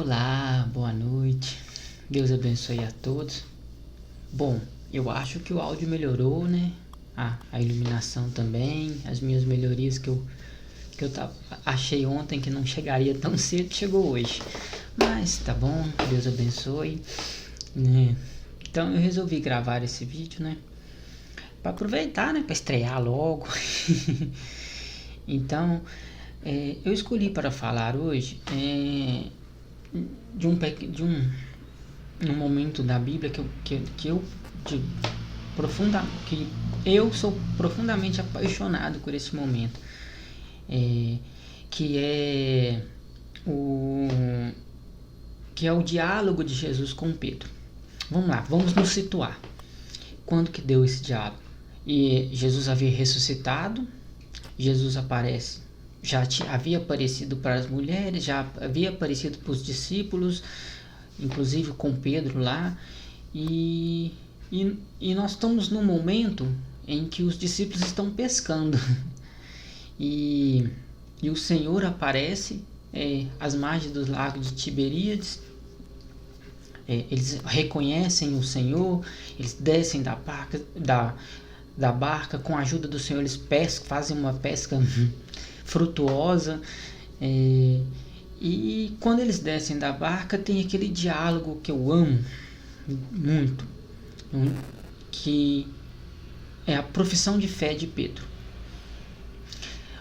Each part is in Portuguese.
Olá, boa noite. Deus abençoe a todos. Bom, eu acho que o áudio melhorou, né? A iluminação também, as minhas melhorias que eu achei ontem que não chegaria tão cedo, chegou hoje. Mas tá bom, Deus abençoe, né? Então eu resolvi gravar esse vídeo, né? Para aproveitar, né? Para estrear logo. Então, eu escolhi para falar hoje de um momento da Bíblia que eu sou profundamente apaixonado por esse momento, que é o diálogo de Jesus com Pedro. Vamos lá, vamos nos situar. Quando que deu esse diálogo? E Jesus havia ressuscitado, Jesus aparece, já havia aparecido para as mulheres, já havia aparecido para os discípulos, inclusive com Pedro lá, e nós estamos num momento em que os discípulos estão pescando e o Senhor aparece às margens do lago de Tiberíades. Eles reconhecem o Senhor, eles descem da barca, com a ajuda do Senhor eles fazem uma pesca frutuosa, e quando eles descem da barca tem aquele diálogo que eu amo muito, que é a profissão de fé de Pedro.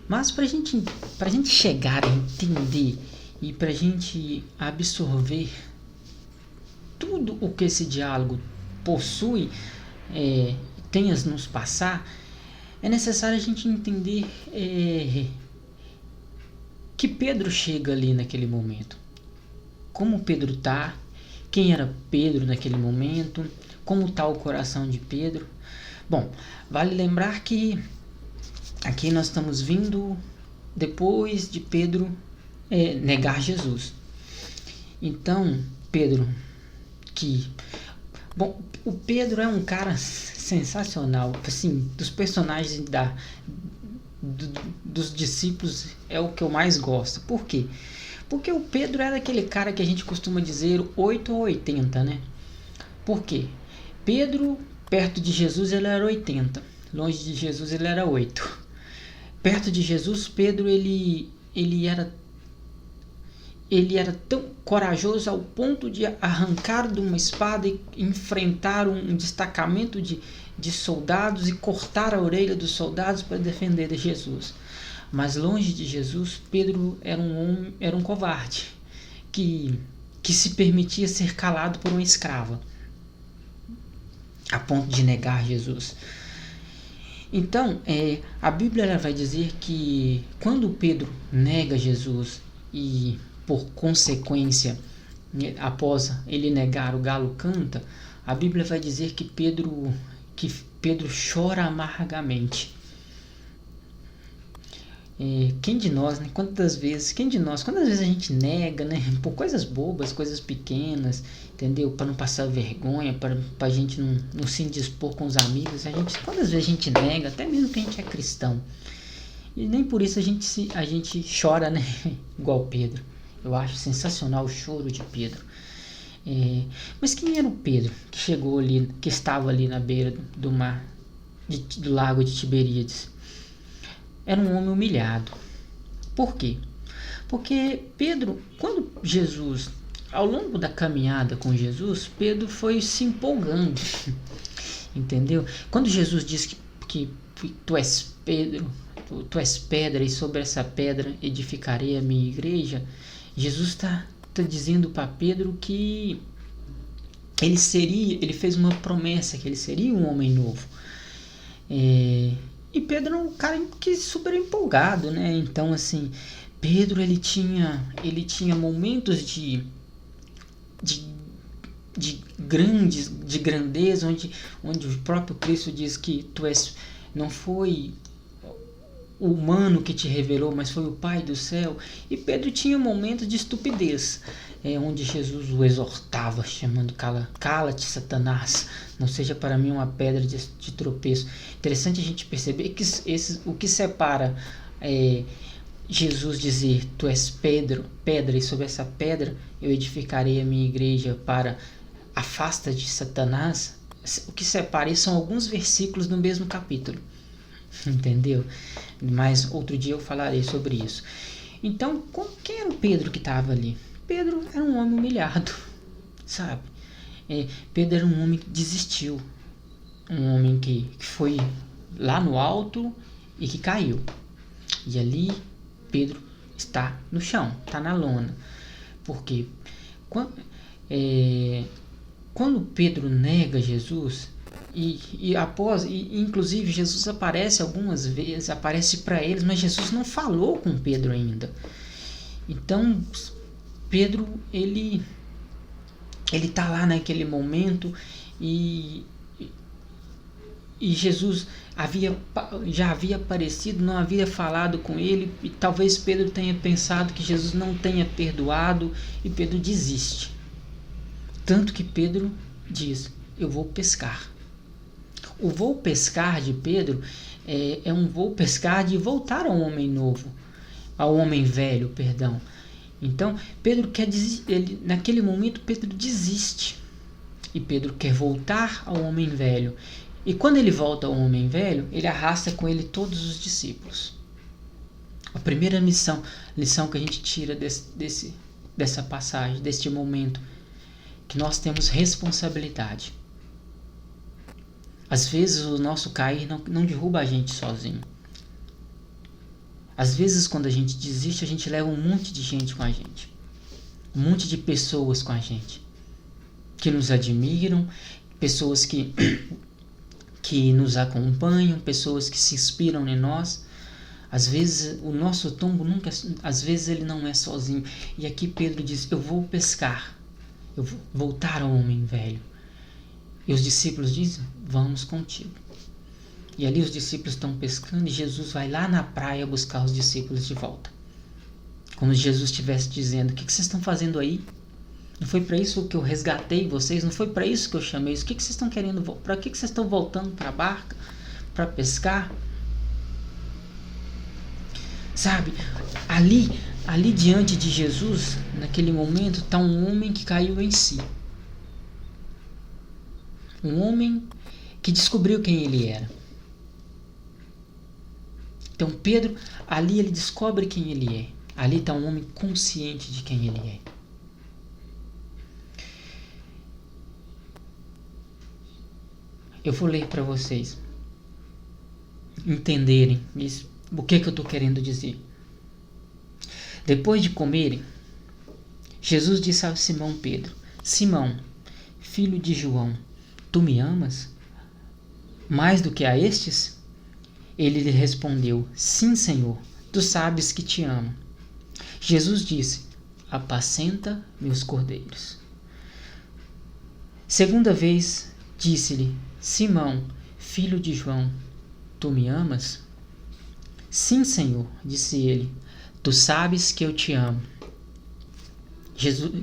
Mas para a gente chegar a entender e para a gente absorver tudo o que esse diálogo possui, tem a nos passar, é necessário a gente entender que Pedro chega ali naquele momento. Como Pedro está, quem era Pedro naquele momento, como está o coração de Pedro. Bom, vale lembrar que aqui nós estamos vindo depois de Pedro negar Jesus. Então, Pedro, o Pedro é um cara sensacional, assim, dos personagens dos discípulos é o que eu mais gosto. Por quê? Porque o Pedro era aquele cara que a gente costuma dizer 8 ou 80, né? Por quê? Pedro, perto de Jesus, ele era 80. Longe de Jesus, ele era 8. Perto de Jesus, Pedro, ele era tão corajoso ao ponto de arrancar de uma espada e enfrentar um destacamento de soldados e cortar a orelha dos soldados para defender de Jesus. Mas longe de Jesus, Pedro era um covarde que se permitia ser calado por uma escrava, a ponto de negar Jesus. Então, a Bíblia ela vai dizer que quando Pedro nega Jesus e, por consequência, após ele negar, o galo canta, a Bíblia vai dizer que Pedro chora amargamente. Quem de nós, né? Quantas vezes a gente nega, né? Por coisas bobas, coisas pequenas, entendeu? Para não passar vergonha, para a gente não se indispor com os amigos. Quantas vezes a gente nega, até mesmo que a gente é cristão. E nem por isso a gente chora, né? Igual Pedro. Eu acho sensacional o choro de Pedro. Mas quem era o Pedro que chegou ali, que estava ali na beira do mar, do lago de Tiberíades? Era um homem humilhado. Por quê? Porque Pedro, quando Jesus, ao longo da caminhada com Jesus, Pedro foi se empolgando. Entendeu? Quando Jesus diz que tu és Pedro, tu és pedra e sobre essa pedra edificarei a minha igreja, Jesus está dizendo para Pedro que ele fez uma promessa, que ele seria um homem novo. E Pedro é um cara que super empolgado, né? Então, assim, Pedro ele tinha momentos de grandeza, onde o próprio Cristo diz que não foi o humano que te revelou, mas foi o Pai do céu. E Pedro tinha momentos de estupidez, onde Jesus o exortava, chamando: cala-te, Satanás, não seja para mim uma pedra de tropeço. Interessante a gente perceber que o que separa Jesus dizer: tu és pedra, e sobre essa pedra eu edificarei a minha igreja para afasta de Satanás, o que separa isso são alguns versículos do mesmo capítulo. Entendeu? Mas outro dia eu falarei sobre isso. Então, quem era o Pedro que estava ali? Pedro era um homem humilhado, sabe? Pedro era um homem que desistiu. Um homem que foi lá no alto e que caiu. E ali Pedro está no chão, está na lona. Porque quando Pedro nega Jesus, inclusive Jesus aparece algumas vezes, aparece para eles, mas Jesus não falou com Pedro ainda. Então Pedro ele tá lá naquele momento e Jesus já havia aparecido, não havia falado com ele, e talvez Pedro tenha pensado que Jesus não tenha perdoado, e Pedro desiste. Tanto que Pedro diz: eu vou pescar. O vou pescar de Pedro é um vou pescar de voltar ao homem novo, ao homem velho, perdão. Então Pedro naquele momento Pedro desiste, e Pedro quer voltar ao homem velho. E quando ele volta ao homem velho, ele arrasta com ele todos os discípulos. A primeira lição que a gente tira dessa passagem, deste momento, que nós temos responsabilidade. Às vezes o nosso cair não derruba a gente sozinho. Às vezes quando a gente desiste, a gente leva um monte de gente com a gente. Um monte de pessoas com a gente. Que nos admiram, pessoas que nos acompanham, pessoas que se inspiram em nós. Às vezes o nosso tombo às vezes ele não é sozinho. E aqui Pedro diz: eu vou pescar, eu vou voltar ao homem velho. E os discípulos dizem: vamos contigo. E ali os discípulos estão pescando, e Jesus vai lá na praia buscar os discípulos de volta. Como se Jesus estivesse dizendo: o que vocês estão fazendo aí? Não foi para isso que eu resgatei vocês? Não foi para isso que eu chamei? O que vocês estão querendo? Para que vocês estão voltando para a barca? Para pescar? Sabe, ali diante de Jesus, naquele momento, está um homem que caiu em si. Um homem que descobriu quem ele era. Então Pedro, ali ele descobre quem ele é. Ali está um homem consciente de quem ele é. Eu vou ler para vocês entenderem isso, o que eu estou querendo dizer. Depois de comerem, Jesus disse a Simão Pedro: Simão, filho de João, tu me amas mais do que a estes? Ele lhe respondeu: sim, Senhor, tu sabes que te amo. Jesus disse: apacenta meus cordeiros. Segunda vez disse-lhe: Simão, filho de João, tu me amas? Sim, Senhor, disse ele, tu sabes que eu te amo.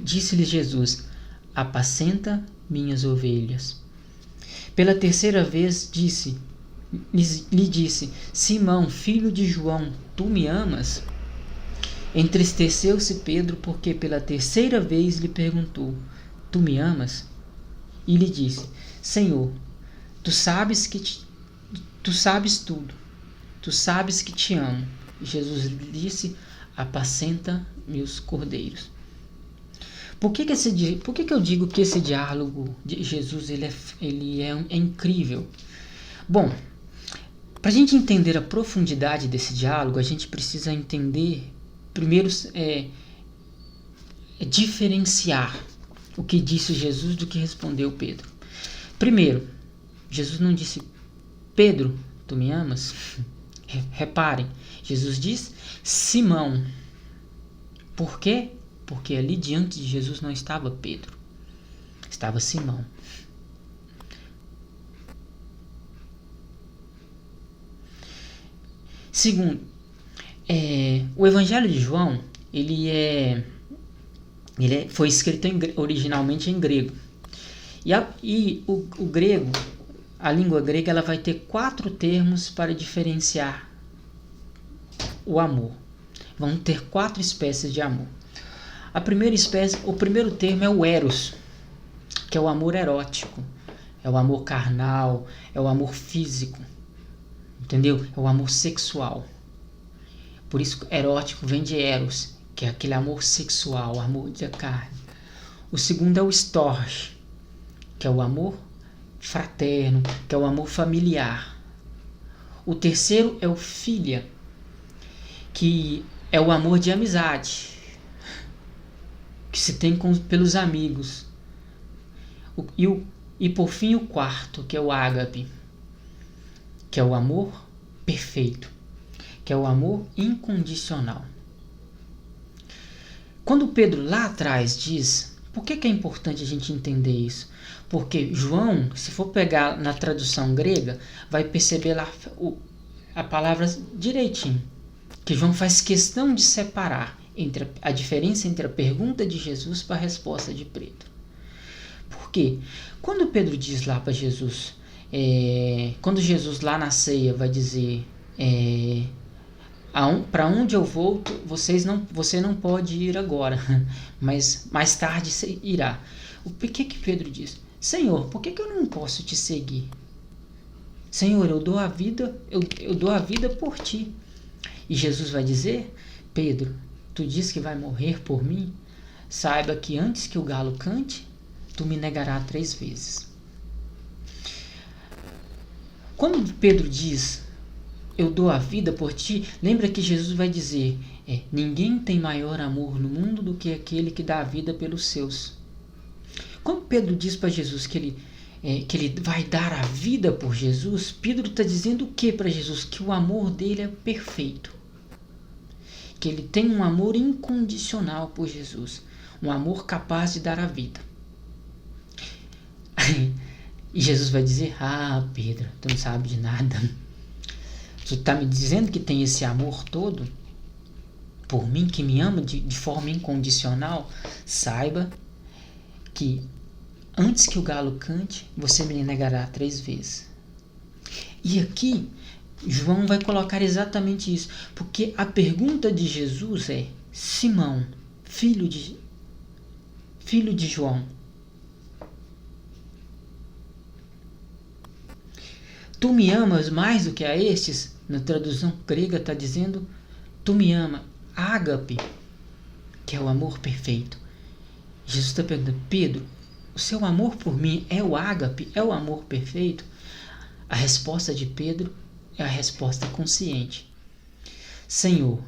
Disse-lhe Jesus: apacenta minhas ovelhas. Pela terceira vez lhe disse: Simão, filho de João, tu me amas? Entristeceu-se Pedro, porque pela terceira vez lhe perguntou: tu me amas? E lhe disse: Senhor, tu sabes tudo, tu sabes que te amo. E Jesus lhe disse: apacenta meus cordeiros. Por que eu digo que esse diálogo de Jesus ele é incrível? Bom, para a gente entender a profundidade desse diálogo, a gente precisa entender, primeiro, diferenciar o que disse Jesus do que respondeu Pedro. Primeiro, Jesus não disse: Pedro, tu me amas? Reparem, Jesus diz: Simão. Por quê? Porque ali diante de Jesus não estava Pedro, estava Simão. Segundo, o Evangelho de João foi escrito originalmente em grego. O grego, a língua grega, ela vai ter 4 termos para diferenciar o amor. vão ter 4 espécies de amor. A primeira espécie, o primeiro termo é o eros, que é o amor erótico, é o amor carnal, é o amor físico, entendeu? É o amor sexual. Por isso erótico vem de eros, que é aquele amor sexual, amor da carne. O segundo é o storge, que é o amor fraterno, que é o amor familiar. O terceiro é o filia, que é o amor de amizade, que se tem pelos amigos. E por fim o quarto, que é o ágape, que é o amor perfeito, que é o amor incondicional. Quando Pedro lá atrás diz, por que é importante a gente entender isso? Porque João, se for pegar na tradução grega, vai perceber lá a palavra direitinho, que João faz questão de separar entre a diferença entre a pergunta de Jesus para a resposta de Pedro. Por quê? Quando Pedro diz lá para Jesus, quando Jesus lá na ceia vai dizer, para onde eu vou, você não pode ir agora, mas mais tarde você irá. O que Pedro diz? Senhor, por que eu não posso te seguir? Senhor, eu dou a vida, eu dou a vida por ti. E Jesus vai dizer, Pedro, tu diz que vai morrer por mim? Saiba que antes que o galo cante, tu me negarás 3 vezes. Quando Pedro diz, eu dou a vida por ti, lembra que Jesus vai dizer, ninguém tem maior amor no mundo do que aquele que dá a vida pelos seus. Quando Pedro diz para Jesus que ele vai dar a vida por Jesus, Pedro está dizendo o que para Jesus? Que o amor dele é perfeito. Que ele tem um amor incondicional por Jesus. Um amor capaz de dar a vida. E Jesus vai dizer, Pedro, tu não sabe de nada. Tu está me dizendo que tem esse amor todo por mim, que me ama de forma incondicional? Saiba que antes que o galo cante, você me negará 3 vezes. E aqui, João vai colocar exatamente isso. Porque a pergunta de Jesus é, Simão, filho de João, tu me amas mais do que a estes? Na tradução grega está dizendo, tu me ama, ágape, que é o amor perfeito. Jesus está perguntando, Pedro, o seu amor por mim é o ágape, é o amor perfeito? A resposta de Pedro é a resposta consciente. Senhor,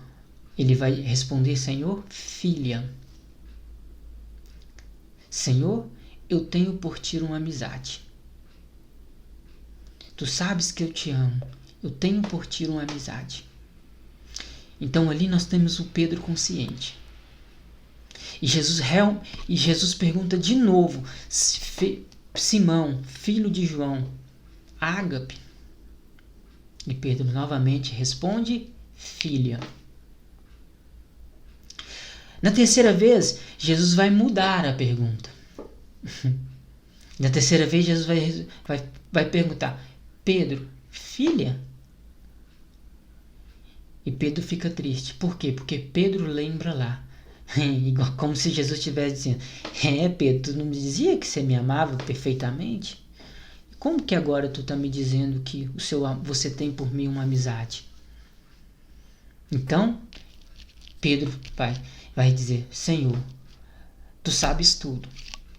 ele vai responder, Senhor, filha. Senhor, eu tenho por ti uma amizade. Tu sabes que eu te amo. Eu tenho por ti uma amizade. Então ali nós temos o Pedro consciente. E Jesus pergunta de novo, Simão, filho de João, ágape. E Pedro novamente responde, filha. Na terceira vez, Jesus vai mudar a pergunta. Na terceira vez, Jesus vai perguntar, Pedro, filha? E Pedro fica triste. Por quê? Porque Pedro lembra lá. Igual como se Jesus estivesse dizendo, Pedro, tu não me dizia que você me amava perfeitamente? Como que agora tu está me dizendo que você tem por mim uma amizade? Então, Pedro vai dizer, Senhor, tu sabes tudo.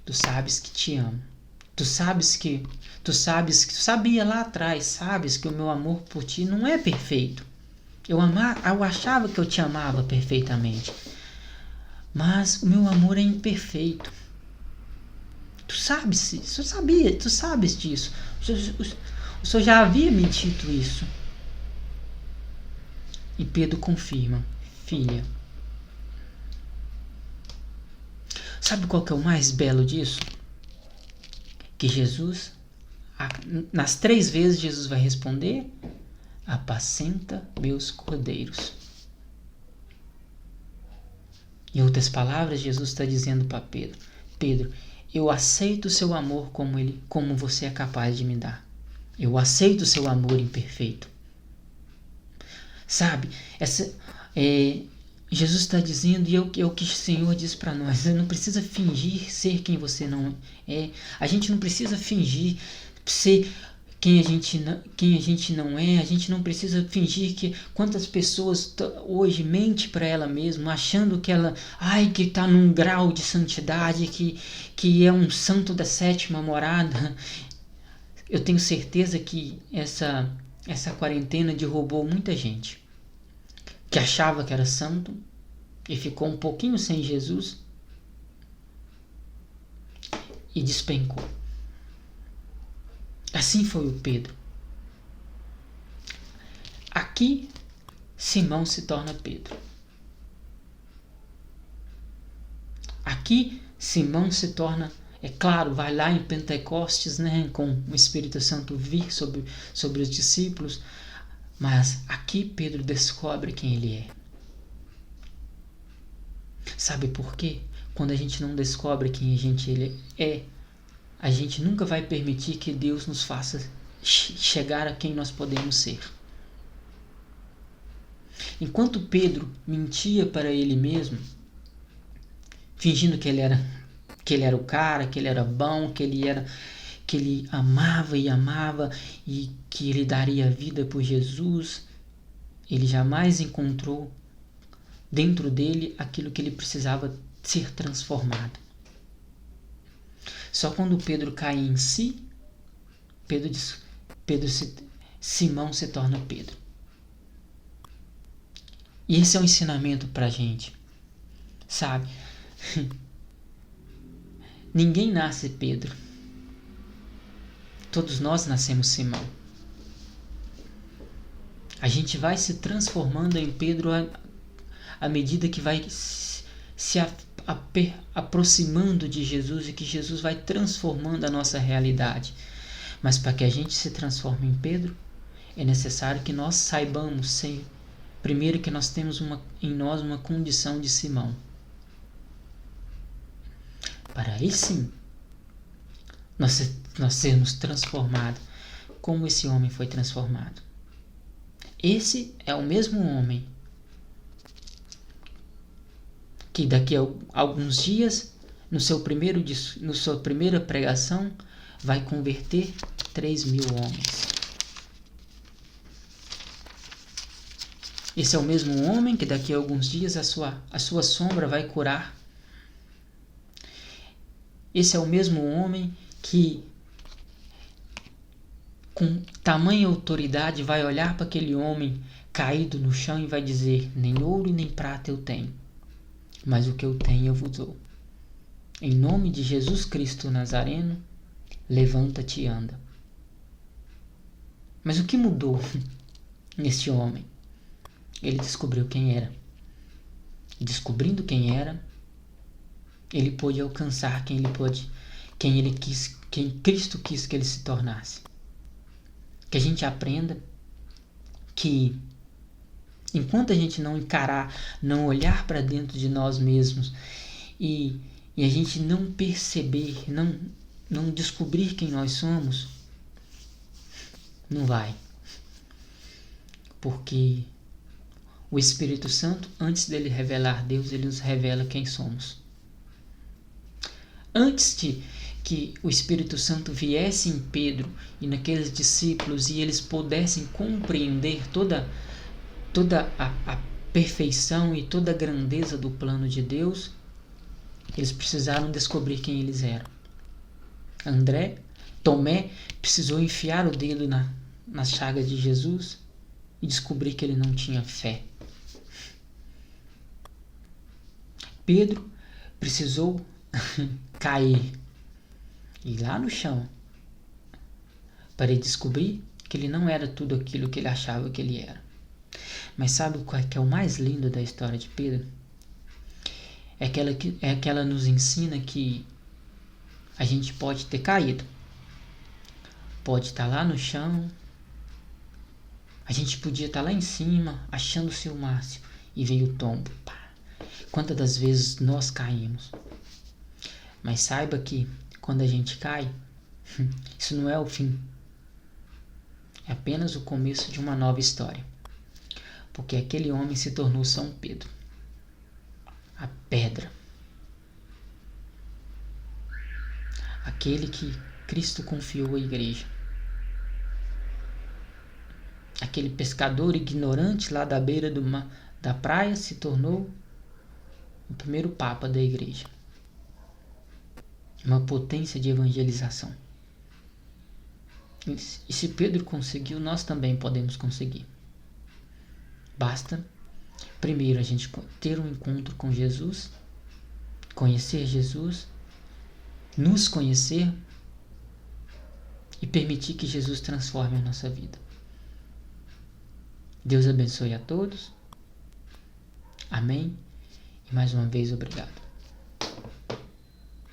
Tu sabes que te amo. Tu sabia lá atrás, sabes que o meu amor por ti não é perfeito. Eu achava que eu te amava perfeitamente. Mas o meu amor é imperfeito. Tu sabes disso. O Senhor já havia me dito isso. E Pedro confirma, filha. Sabe qual que é o mais belo disso? Que Jesus, nas 3 vezes Jesus vai responder, apacenta meus cordeiros. Em outras palavras, Jesus está dizendo para Pedro, Pedro, eu aceito o seu amor como você é capaz de me dar. Eu aceito o seu amor imperfeito. Sabe, Jesus está dizendo, e é o que o Senhor diz para nós: você não precisa fingir ser quem você não é. A gente não precisa fingir ser quem a gente não é. A gente não precisa fingir que quantas pessoas hoje mente para ela mesma, achando que ela, que está num grau de santidade, que é um santo da sétima morada. Eu tenho certeza que essa quarentena derrubou muita gente que achava que era santo e ficou um pouquinho sem Jesus e despencou. Assim foi o Pedro. Aqui, Simão se torna Pedro. Aqui, Simão se torna, é claro, vai lá em Pentecostes, né, com o Espírito Santo vir sobre os discípulos, mas aqui Pedro descobre quem ele é. Sabe por quê? Quando a gente não descobre quem ele é, a gente nunca vai permitir que Deus nos faça chegar a quem nós podemos ser. Enquanto Pedro mentia para ele mesmo, fingindo que ele era o cara, que ele era bom, que ele amava e que ele daria a vida por Jesus, ele jamais encontrou dentro dele aquilo que ele precisava ser transformado. Só quando Pedro cai em si, Simão se torna Pedro. E esse é um ensinamento pra gente, sabe? Ninguém nasce Pedro. Todos nós nascemos Simão. A gente vai se transformando em Pedro à medida que vai se aproximando de Jesus e que Jesus vai transformando a nossa realidade. Mas para que a gente se transforme em Pedro, é necessário que nós saibamos primeiro que nós temos em nós uma condição de Simão. Para aí sim, nós sermos transformados como esse homem foi transformado. Esse é o mesmo homem que daqui a alguns dias, na sua primeira pregação, vai converter 3.000 homens. Esse é o mesmo homem que daqui a alguns dias a sua sombra vai curar. Esse é o mesmo homem que, com tamanha autoridade, vai olhar para aquele homem caído no chão e vai dizer: nem ouro e nem prata eu tenho, mas o que eu tenho eu vos dou. Em nome de Jesus Cristo Nazareno, levanta-te e anda. Mas o que mudou neste homem? Ele descobriu quem era. Descobrindo quem era, ele pôde alcançar quem Cristo quis que ele se tornasse. Que a gente aprenda que enquanto a gente não encarar, não olhar para dentro de nós mesmos e a gente não perceber, não descobrir quem nós somos, não vai. Porque o Espírito Santo, antes dele revelar Deus, ele nos revela quem somos. Antes de que o Espírito Santo viesse em Pedro e naqueles discípulos e eles pudessem compreender toda a perfeição e toda a grandeza do plano de Deus, eles precisaram descobrir quem eles eram. Tomé precisou enfiar o dedo nas chagas de Jesus e descobrir que ele não tinha fé. Pedro precisou cair e lá no chão para ele descobrir que ele não era tudo aquilo que ele achava que ele era. Mas sabe qual que é o mais lindo da história de Pedro? É que ela nos ensina que a gente pode ter caído, pode estar lá no chão, a gente podia estar lá em cima achando-se o máximo e veio o tombo. Quantas das vezes nós caímos? Mas saiba que quando a gente cai, isso não é o fim. É apenas o começo de uma nova história. Porque aquele homem se tornou São Pedro. aquele que Cristo confiou à igreja. Aquele pescador ignorante lá da beira da praia se tornou o primeiro papa da igreja. Uma potência de evangelização. E se Pedro conseguiu, nós também podemos conseguir. Basta, primeiro, a gente ter um encontro com Jesus, conhecer Jesus, nos conhecer e permitir que Jesus transforme a nossa vida. Deus abençoe a todos. Amém. E mais uma vez, obrigado.